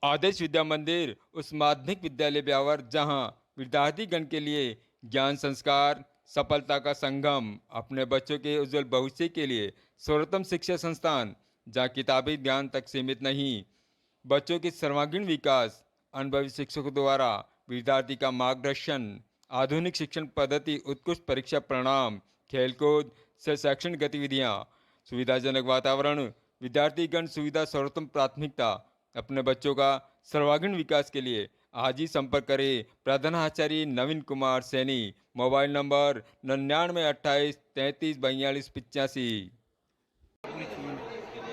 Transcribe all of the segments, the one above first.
आदर्श विद्या मंदिर उस माध्यमिक विद्यालय ब्यावर जहां विद्यार्थीगण के लिए ज्ञान संस्कार सफलता का संगम, अपने बच्चों के उज्जवल भविष्य के लिए सर्वोत्तम शिक्षा संस्थान जहां किताबी ज्ञान तक सीमित नहीं, बच्चों के सर्वांगीण विकास, अनुभवी शिक्षकों द्वारा विद्यार्थी का मार्गदर्शन, आधुनिक शिक्षण पद्धति, उत्कृष्ट परीक्षा परिणाम, खेलकूद से शैक्षणिक गतिविधियां, सुविधाजनक वातावरण, विद्यार्थीगण सुविधा सर्वोत्तम प्राथमिकता, अपने बच्चों का सर्वांगीण विकास के लिए आज ही संपर्क करें प्रधानाचार्य नवीन कुमार सैनी। Mobile number 9928334285।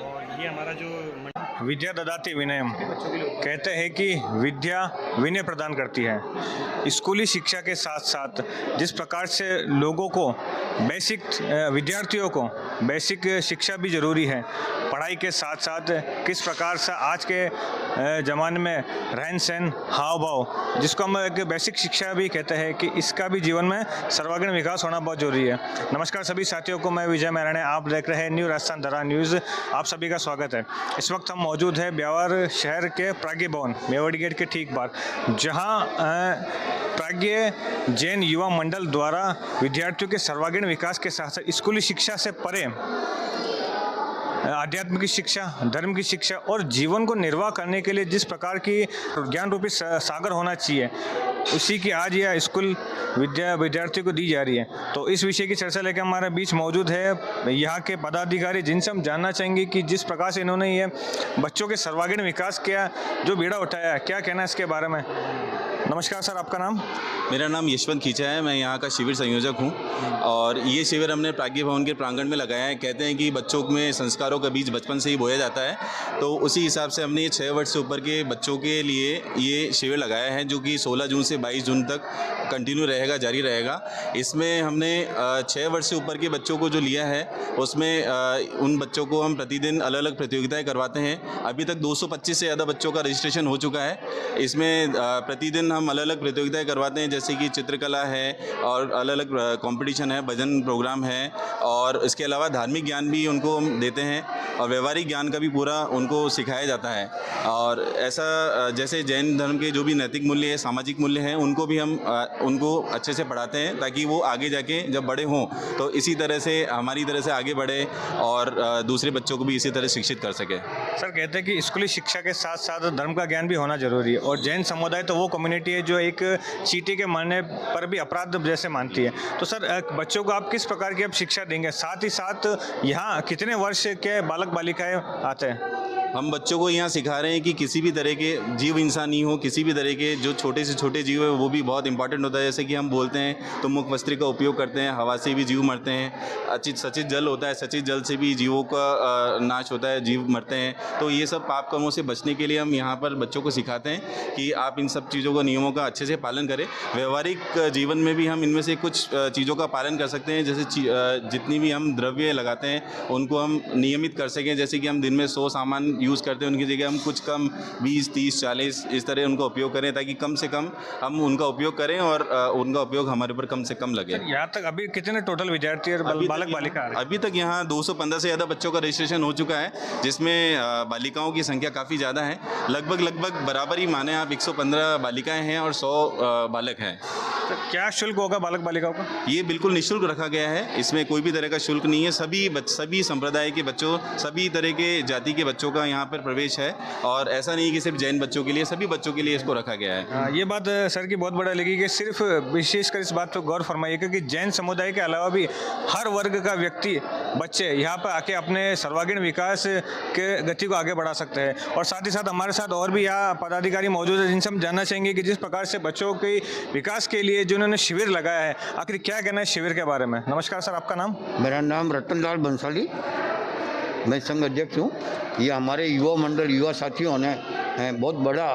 और ये हमारा जो विद्या ददाति विनयम कहते हैं कि विद्या विनय प्रदान करती है। स्कूली शिक्षा के साथ साथ जिस प्रकार से लोगों को बेसिक विद्यार्थियों को बेसिक शिक्षा भी ज़रूरी है, पढ़ाई के साथ साथ किस प्रकार से आज के ज़माने में रहन सहन हाव भाव जिसको हम एक बेसिक शिक्षा भी कहते हैं कि इसका भी जीवन में सर्वांगीण विकास होना बहुत जरूरी है। नमस्कार सभी साथियों को, मैं विजय मैराणे, आप देख रहे हैं न्यू राजस्थान दरा न्यूज़। आप सभी का स्वागत है। इस वक्त हम मौजूद है ब्यावर शहर के प्राज्ञ भवन मेवाड़ी गेट के ठीक बाहर, जहां प्राज्ञ जैन युवा मंडल द्वारा विद्यार्थियों के सर्वांगीण विकास के साथ साथ स्कूली शिक्षा से परे आध्यात्मिक शिक्षा, धर्म की शिक्षा और जीवन को निर्वाह करने के लिए जिस प्रकार की ज्ञान रूपी सागर होना चाहिए, उसी की आज यह स्कूल विद्यार्थियों को दी जा रही है। तो इस विषय की चर्चा लेकर हमारे बीच मौजूद है यहाँ के पदाधिकारी, जिनसे हम जानना चाहेंगे कि जिस प्रकार से इन्होंने ये बच्चों के सर्वांगीण विकास किया, जो बीड़ा उठाया है, क्या कहना है इसके बारे में। नमस्कार सर, आपका नाम? मेरा नाम यशवंत खींचा है, मैं यहाँ का शिविर संयोजक हूँ और ये शिविर हमने प्राज्ञ भवन के प्रांगण में लगाया है। कहते हैं कि बच्चों में संस्कारों का बीज बचपन से ही बोया जाता है, तो उसी हिसाब से हमने ये 6 वर्ष से ऊपर के बच्चों के लिए ये शिविर लगाया है, जो कि 16 जून से 22 जून तक कंटिन्यू रहेगा, जारी रहेगा। इसमें हमने 6 वर्ष से ऊपर के बच्चों को जो लिया है, उसमें उन बच्चों को हम प्रतिदिन अलग अलग प्रतियोगिताएँ करवाते हैं। अभी तक 225 से ज़्यादा बच्चों का रजिस्ट्रेशन हो चुका है। इसमें प्रतिदिन हम अलग अलग प्रतियोगिताएँ करवाते हैं, जैसे कि चित्रकला है और अलग अलग कंपटीशन है, भजन प्रोग्राम है, और इसके अलावा धार्मिक ज्ञान भी उनको हम देते हैं और व्यवहारिक ज्ञान का भी पूरा उनको सिखाया जाता है। और ऐसा जैसे जैन धर्म के जो भी नैतिक मूल्य है, सामाजिक मूल्य हैं, उनको भी हम उनको अच्छे से पढ़ाते हैं, ताकि वो आगे जाके जब बड़े हों तो इसी तरह से हमारी तरह से आगे बढ़े और दूसरे बच्चों को भी इसी तरह शिक्षित कर सके। सर, कहते हैं कि स्कूली शिक्षा के साथ साथ धर्म का ज्ञान भी होना जरूरी है, और जैन समुदाय तो वो कम्युनिटी है जो एक चींटी के मरने पर भी अपराध जैसे मानती है। तो सर, बच्चों को आप किस प्रकार की आप शिक्षा देंगे? साथ ही साथ यहाँ कितने वर्ष के बालक बालिकाएं आते हैं? हम बच्चों को यहाँ सिखा रहे हैं कि किसी भी तरह के जीव, इंसान ही हो, किसी भी तरह के जो छोटे से छोटे जीव है वो भी बहुत इंपॉर्टेंट होता है। जैसे कि हम बोलते हैं तो मुख वस्त्र का उपयोग करते हैं, हवा से भी जीव मरते हैं, सचित जल होता है, सचित जल से भी जीवों का नाश होता है, जीव मरते हैं। तो ये सब पाप कर्मों से बचने के लिए हम यहाँ पर बच्चों को सिखाते हैं कि आप इन सब चीज़ों का, नियमों का अच्छे से पालन करें। व्यवहारिक जीवन में भी हम इनमें से कुछ चीज़ों का पालन कर सकते हैं, जैसे जितनी भी हम द्रव्य लगाते हैं उनको हम नियमित कर सकें। जैसे कि हम दिन में 100 सामान यूज़ करते हैं, उनकी जगह हम कुछ कम 20, 30, 40 इस तरह उनका उपयोग करें, ताकि कम से कम हम उनका उपयोग करें और उनका उपयोग हमारे ऊपर कम से कम लगे। यहाँ तक अभी कितने टोटल विद्यार्थी और बालक बालिका? अभी तक यहाँ 215 से ज़्यादा बच्चों का रजिस्ट्रेशन हो चुका है, जिसमें बालिकाओं की संख्या काफ़ी ज़्यादा है। लगभग बराबर ही माने आप, 115 बालिकाएँ हैं और 100 बालक हैं। तो क्या शुल्क होगा बालक बालिकाओं का? ये बिल्कुल निःशुल्क रखा गया है, इसमें कोई भी तरह का शुल्क नहीं है। सभी संप्रदाय के बच्चों, सभी तरह के जाति के बच्चों का यहाँ पर प्रवेश है, और ऐसा नहीं कि सिर्फ जैन बच्चों के लिए, सभी बच्चों के लिए इसको रखा गया है। ये बात सर की बहुत बड़ा लगी कि सिर्फ विशेषकर इस बात पर गौर फरमाइएगा कि जैन समुदाय के अलावा भी हर वर्ग का व्यक्ति, बच्चे यहाँ पर आके अपने सर्वांगीण विकास के गति को आगे बढ़ा सकते हैं। और साथ ही साथ हमारे साथ और भी यहाँ पदाधिकारी मौजूद है, जिनसे हम जानना चाहेंगे कि जिस प्रकार से बच्चों के विकास के लिए जिन्होंने शिविर लगाया है, आखिर क्या कहना है शिविर के बारे में। नमस्कार सर, आपका नाम? मेरा नाम रतनलाल बंसाली, मैं संघ अध्यक्ष हूँ। ये हमारे युवा मंडल, युवा साथियों ने बहुत बड़ा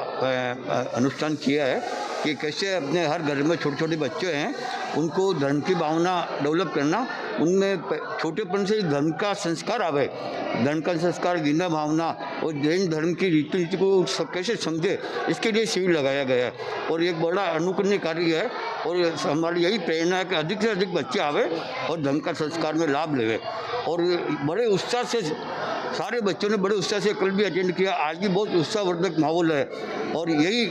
अनुष्ठान किया है कि कैसे अपने हर घर में छोटे छोटे बच्चे हैं, उनको धर्म की भावना डेवलप करना, उनमें छोटेपन से धर्म का संस्कार आवे, धर्म का संस्कार, विनय भावना और जैन धर्म की रीति नीति को सब कैसे समझे, इसके लिए शिविर लगाया गया है। और एक बड़ा अनुकरणीय कार्य है, और हमारी यही प्रेरणा है कि अधिक से अधिक बच्चे आवे और धर्म का संस्कार में लाभ लेवे, और बड़े उत्साह से सारे बच्चों ने बड़े उत्साह से कल भी अटेंड किया, आज भी बहुत उत्साहवर्धक माहौल है। और यही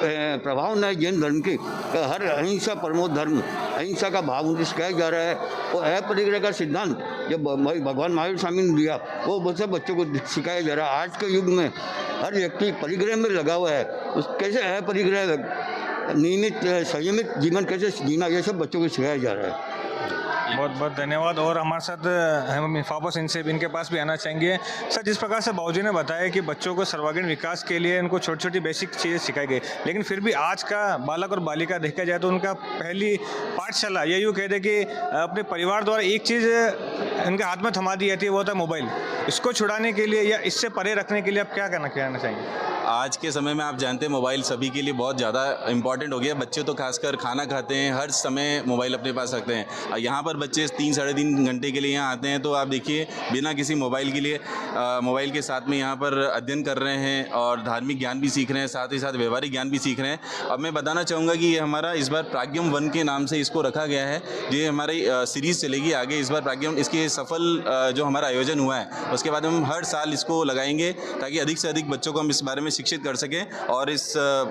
प्रभावना है जैन धर्म की, हर अहिंसा परमो धर्म, अहिंसा का भाव उनसे सिखाया जा रहा है। और अपरिग्रह का सिद्धांत जब भगवान महावीर स्वामी ने दिया वो सब बच्चों को सिखाया जा रहा है। आज के युग में हर व्यक्ति परिग्रह में लगा हुआ है, उस कैसे है परिग्रह, नियमित संयमित जीवन कैसे जीना, ये सब बच्चों को सिखाया जा रहा है। बहुत बहुत धन्यवाद। और हमारे साथ हम वापस इनके पास भी आना चाहेंगे। सर, जिस प्रकार से बाबूजी ने बताया कि बच्चों को सर्वांगीण विकास के लिए इनको छोटी छोटी बेसिक चीज़ें सिखाई गई, लेकिन फिर भी आज का बालक और बालिका देखा जाए तो उनका पहली पाठशाला ये यूँ कहते कि अपने परिवार द्वारा एक चीज़ इनके हाथ में थमा दी जाती है, वो होता है मोबाइल। इसको छुड़ाने के लिए या इससे परे रखने के लिए आप क्या कहना चाहिए? आज के समय में आप जानते हैं मोबाइल सभी के लिए बहुत ज़्यादा इंपॉर्टेंट हो गया। बच्चे तो खासकर खाना खाते हैं, हर समय मोबाइल अपने पास रखते हैं। यहाँ पर बच्चे 3 साढ़े 3 घंटे के लिए यहाँ आते हैं, तो आप देखिए बिना किसी मोबाइल के लिए मोबाइल के साथ में यहाँ पर अध्ययन कर रहे हैं और धार्मिक ज्ञान भी सीख रहे हैं, साथ ही साथ व्यवहारिक ज्ञान भी सीख रहे हैं। अब मैं बताना चाहूँगा कि ये हमारा इस बार प्राज्ञम 1 के नाम से इसको रखा गया है। ये हमारी सीरीज़ चलेगी आगे। इस बार प्राज्ञम इसके सफल जो हमारा आयोजन हुआ है उसके बाद हम हर साल इसको लगाएंगे ताकि अधिक से अधिक बच्चों को हम इस बारे में शिक्षित कर सकें और इस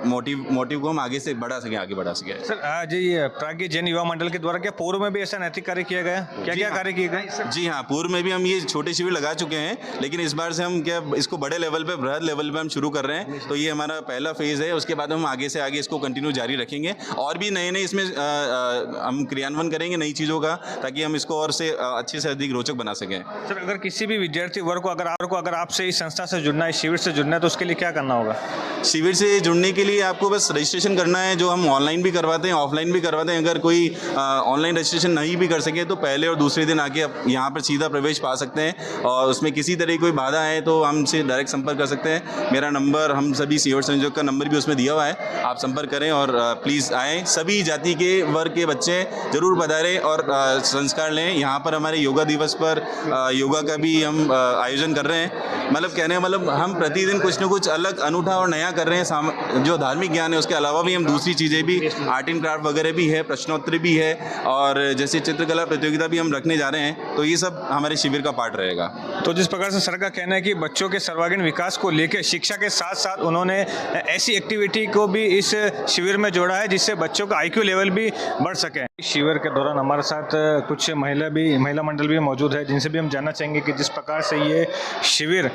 मोटिव को हम आगे बढ़ा सकें। सर, आज ये प्राज्ञ जैन युवा मंडल के द्वारा क्या पूर्व में भी ऐसा नैतिक कार्य किया गया? क्या कार्य किए गए? जी हाँ, पूर्व में भी हम ये छोटे शिविर लगा चुके हैं, लेकिन इस बार से हम इसको बड़े लेवल पे, बृहद लेवल पे हम शुरू कर रहे हैं। तो ये हमारा पहला फेज़ है। उसके बाद हम आगे से आगे इसको कंटिन्यू जारी रखेंगे और भी नए इसमें हम क्रियान्वयन करेंगे नई चीज़ों का, ताकि हम इसको और से अच्छे से अधिक रोचक बना सकें। सर, अगर किसी भी विद्यार्थी वर्ग को अगर आपसे इस संस्था से जुड़ना है, शिविर से जुड़ना है, तो उसके लिए क्या करना होगा? शिविर से जुड़ने के लिए आपको बस रजिस्ट्रेशन करना है, जो हम ऑनलाइन भी करवाते हैं, ऑफलाइन भी करवाते हैं। अगर कोई ऑनलाइन रजिस्ट्रेशन नहीं भी कर सके तो पहले और दूसरे दिन आके आप यहाँ पर सीधा प्रवेश पा सकते हैं और उसमें किसी तरह की कोई बाधा है तो हमसे डायरेक्ट संपर्क कर सकते हैं। मेरा नंबर, हम सभी सेवा संयोजक का नंबर भी उसमें दिया हुआ है, आप संपर्क करें और प्लीज़ आएँ। सभी जाति के वर्ग के बच्चे ज़रूर पधारें और संस्कार लें। यहाँ पर हमारे योगा दिवस पर योगा का भी हम आयोजन कर रहे हैं। मतलब हम प्रतिदिन कुछ न कुछ अलग, अनूठा और नया कर रहे हैं। जो धार्मिक ज्ञान है उसके अलावा भी हम दूसरी चीज़ें भी, आर्ट एंड क्राफ्ट वगैरह भी है, प्रश्नोत्तरी भी है और जैसे चित्रकला प्रतियोगिता भी हम रखने जा रहे हैं। तो ये सब हमारे शिविर का पार्ट रहेगा। तो जिस प्रकार से सर का कहना है कि बच्चों के सर्वांगीण विकास को लेकर शिक्षा के साथ साथ उन्होंने ऐसी एक्टिविटी को भी इस शिविर में जोड़ा है जिससे बच्चों का IQ लेवल भी बढ़ सके। शिविर के दौरान हमारे साथ कुछ महिला मंडल भी मौजूद है, जिनसे भी हम जानना चाहेंगे कि जिस प्रकार से ये शिविर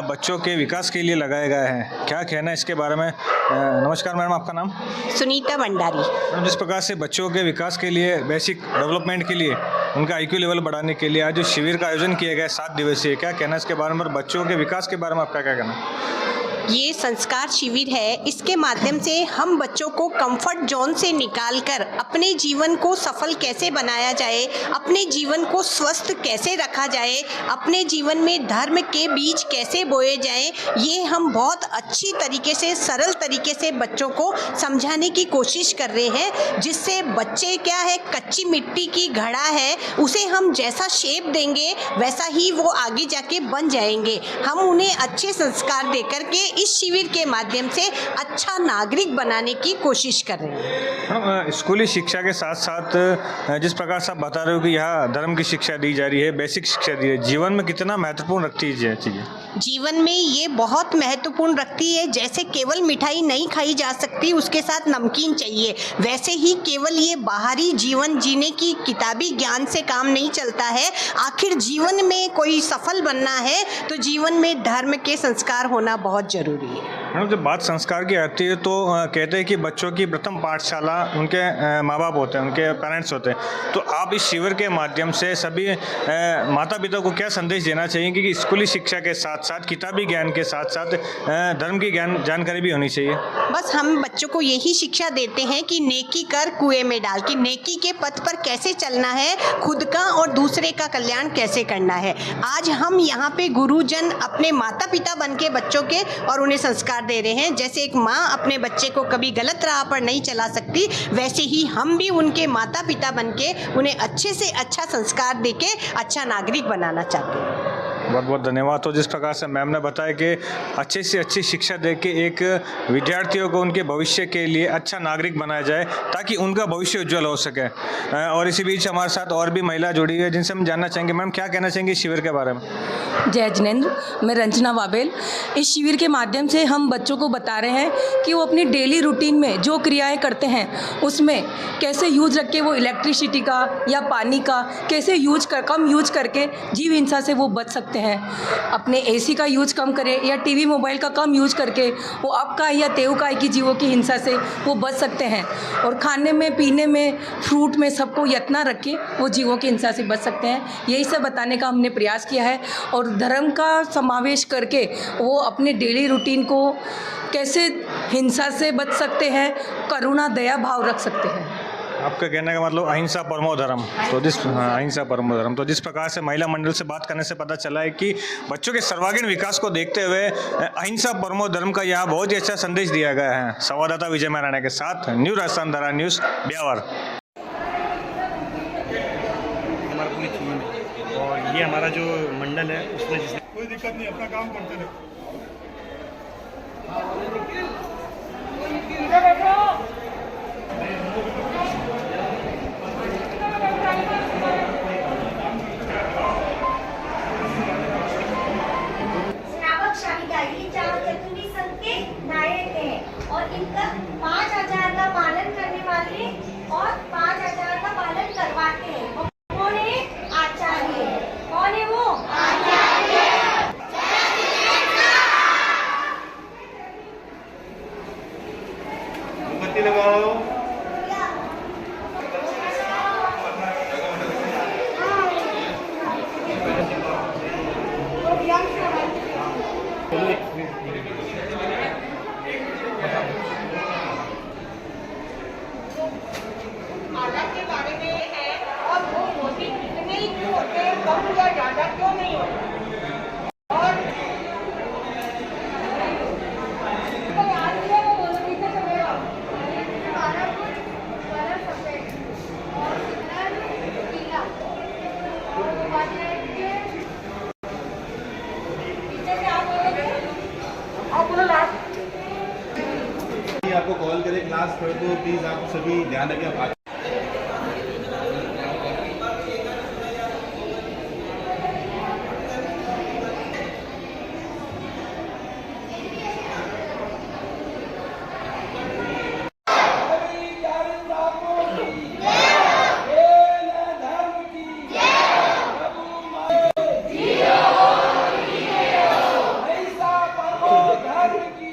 बच्चों के विकास के लिए लगाया गया है, क्या कहना है इसके बारे में। नमस्कार मैडम, आपका नाम? सुनीता भंडारी। जिस प्रकार से बच्चों के विकास के लिए, बेसिक डेवलपमेंट के लिए, उनका IQ लेवल बढ़ाने के लिए आज जो शिविर का आयोजन किया गया 7 दिवसीय, क्या कहना है इसके बारे में और बच्चों के विकास के बारे में आपका क्या कहना है? ये संस्कार शिविर है, इसके माध्यम से हम बच्चों को कंफर्ट जोन से निकालकर अपने जीवन को सफल कैसे बनाया जाए, अपने जीवन को स्वस्थ कैसे रखा जाए, अपने जीवन में धर्म के बीज कैसे बोए जाएं, ये हम बहुत अच्छी तरीके से, सरल तरीके से बच्चों को समझाने की कोशिश कर रहे हैं, जिससे बच्चे क्या है, कच्ची मिट्टी की घड़ा है, उसे हम जैसा शेप देंगे वैसा ही वो आगे जाके बन जाएंगे। हम उन्हें अच्छे संस्कार देकर के इस शिविर के माध्यम से अच्छा नागरिक बनाने की कोशिश कर रहे हैं। स्कूली शिक्षा के साथ साथ जिस प्रकार से आप बता रहे हो कि यहाँ धर्म की शिक्षा दी जा रही है, बेसिक शिक्षा दी है, जीवन में कितना महत्वपूर्ण रखती है चीज़ें? जीवन में ये बहुत महत्वपूर्ण रखती है। जैसे केवल मिठाई नहीं खाई जा सकती, उसके साथ नमकीन चाहिए, वैसे ही केवल ये बाहरी जीवन जीने की किताबी ज्ञान से काम नहीं चलता है। आखिर जीवन में कोई सफल बनना है तो जीवन में धर्म के संस्कार होना बहुत जरूरी है। जब बात संस्कार की आती है तो कहते हैं कि बच्चों की प्रथम पाठशाला उनके माँ बाप होते हैं, उनके पेरेंट्स होते हैं। तो आप इस शिविर के माध्यम से सभी माता पिता को क्या संदेश देना चाहिए कि स्कूली शिक्षा के साथ साथ, किताबी ज्ञान के साथ साथ धर्म की जानकारी भी होनी चाहिए? बस हम बच्चों को यही शिक्षा देते हैं कि नेकी कर कुएं में डाल, कि नेकी के पथ पर कैसे चलना है, खुद का और दूसरे का कल्याण कैसे करना है। आज हम यहाँ पे गुरुजन अपने माता पिता बन के बच्चों के और उन्हें संस्कार दे रहे हैं। जैसे एक माँ अपने बच्चे को कभी गलत राह पर नहीं चला सकती, वैसे ही हम भी उनके माता पिता बन के उन्हें अच्छे से अच्छा संस्कार दे के अच्छा नागरिक बनाना चाहते हैं। बहुत बहुत धन्यवाद। तो जिस प्रकार से मैम ने बताया कि अच्छे से अच्छी शिक्षा दे के एक विद्यार्थियों को उनके भविष्य के लिए अच्छा नागरिक बनाया जाए ताकि उनका भविष्य उज्जवल हो सके। और इसी बीच हमारे साथ और भी महिला जुड़ी है जिनसे हम जानना चाहेंगे, मैम क्या कहना चाहेंगे शिविर के बारे में? जय जिनेंद्र, मैं रंजना वाबेल। इस शिविर के माध्यम से हम बच्चों को बता रहे हैं कि वो अपनी डेली रूटीन में जो क्रियाएं करते हैं उसमें कैसे यूज रख के वो इलेक्ट्रिसिटी का या पानी का कैसे कम यूज करके जीव हिंसा से वो बच सकते हैं। अपने एसी का यूज कम करें या टीवी मोबाइल का कम यूज करके वो अपकाय या तेवकाय की जीवों की हिंसा से वो बच सकते हैं। और खाने में, पीने में, फ्रूट में सबको यत्ना रख के वो जीवों की हिंसा से बच सकते हैं। यही सब बताने का हमने प्रयास किया है और धर्म का समावेश करके वो अपने डेली रूटीन को कैसे हिंसा से बच सकते हैं, करुणा दया भाव रख सकते हैं। आपका कहने का मतलब अहिंसा परमो धर्म। तो अहिंसा परमो धर्म। तो जिस प्रकार से महिला मंडल से बात करने से पता चला है कि बच्चों के सर्वांगीण विकास को देखते हुए अहिंसा परमो धर्म का यहाँ बहुत ही अच्छा संदेश दिया गया है। संवाददाता विजय महाराणा के साथ न्यू राजस्थान धारा न्यूज़, ब्यावर। और ये हमारा जो मंडल है उसमें जिसने कोई दिक्कत नहीं, अपना काम करते रहे। और इनका 5,000 का पालन करने वाले और 5,000 का पालन करवाते हैं। कौन है? आचार्य। कौन है वो? आचार्य। मोमबत्ती लगाओ। आदत के बारे में है और वो मोटी कितने ही क्यों होते हैं, कम या ज़्यादा क्यों नहीं होते। और तो याद है वो बोलो पीछे चलेगा। हमारा कुछ बड़ा सफेद और पीला पीछे से आप बोलोगे, आप बोलो लास्ट। आपको कॉल करें क्लास पर तो प्लीज़ आप सभी ध्यान रखें। आप धर्म की